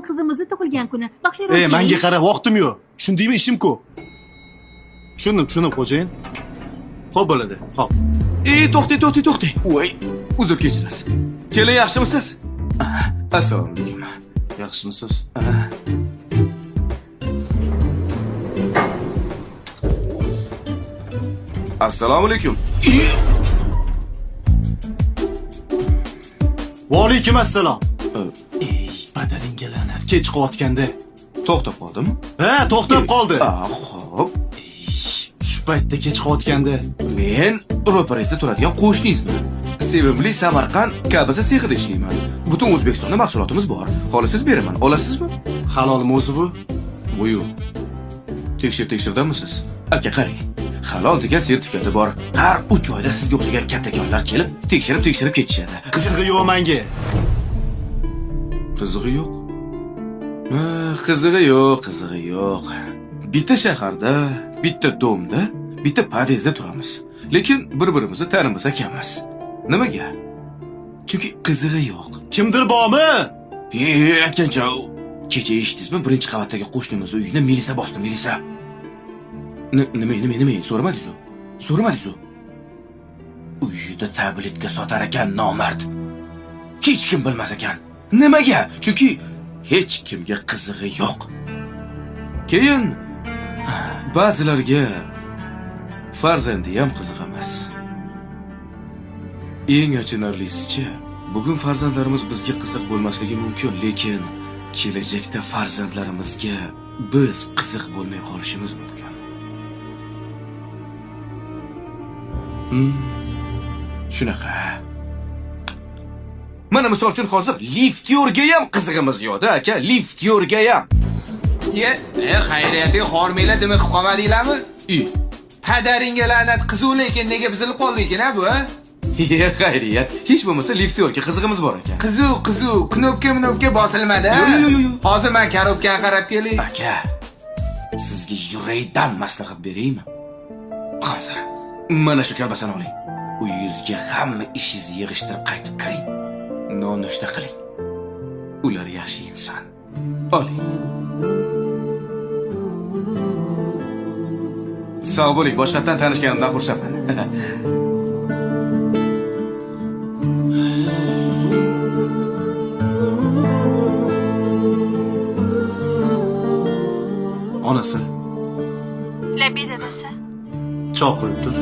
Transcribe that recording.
qizimizni tug'ilgan kuni. Baxshayroq. Menga qara, vaqtim yo'q. Tushundingmi, ishim ko'p. Tushundim, xo'jayin. Xo'p bo'ladi. Xo'p. To'xtang. Voy, uzr kechirasiz. Kelin yaxshimisiz? Assalomu alaykum. Yaxshimisiz? Assalomu alaykum. Va alaykum assalom. Padaringga la'nat. Kech qotganda. To'xtab qoldimi? Ha, to'xtab qoldi. Xo'p. Shu paytda kech qotganda. Men ro'parangizda turadigan qo'shningizman. Sevimli Samarqand kabasi sexida ishlayman. Butun O'zbekistonda mahsulotimiz bor. Xohlasangiz beraman. Olasizmi? Halolmi o'zi bu? Voy. Tekshirdamisiz? Aka qarang. Halol degan sertifikati bor. Har 3 oyda sizga o'xshagan kattakonlar kelib, tekshirib ketishadi. Qizig'i yo'q menga. Qizig'i yo'q. Qizig'i yo'q. Bitta shaharda, bitta domda, bitta podyezdda turamiz. Lekin bir-birimizni tanimiz ekanmiz. Nimaga? Chunki qizig'i yo'q. Kimdir bormi? Akkancha, kecha eshitdingizmi? Birinchi qavatdagi qo'shnimiz uyini milisa bosdi, milisa. Nima? So'ramadingiz-ku? Uyida tabletga sotar ekan nomard. Hech kim bilmas ekan. Nimaga? Chunki hech kimga qizig'i yo'q. Keyin ba'zilarga farzandi ham qiziq emas. Eng achinarlisi-chi, bugun farzandlarimiz bizga qiziq bo'lmasligi mumkin, lekin kelajakda farzandlarimizga biz qiziq bo'lmay qolishimiz mumkin. Shunaqa. Mana misol uchun hozir liftyorga ham qizig'imiz yo'q-da, aka, liftyorga ham. Xayriyatga xormela dimi qilib qolmadinglarmi? Padaringga la'nat, qizuv lekin nega bizilib qoldi ekan bu? Xayriyat, hech bo'lmasa liftyorga qizig'imiz bor ekan. Qizuv, knopka bosilmadi. Yo'q. Hozir men korobkani qarab kelay. Aka, sizga yurakdan maslahat beraymi? Hozir mana shu kalbasani oling. Uyingizga hamma ishingizni yig'ishtirib qaytib kiring. Nonushta qiling. Ular yaxshi inson. Oling. Sog' bo'ling, boshqatdan tanishganimdan xursandman. Onasi. Labbi dadasi. Choy qo'yib tur.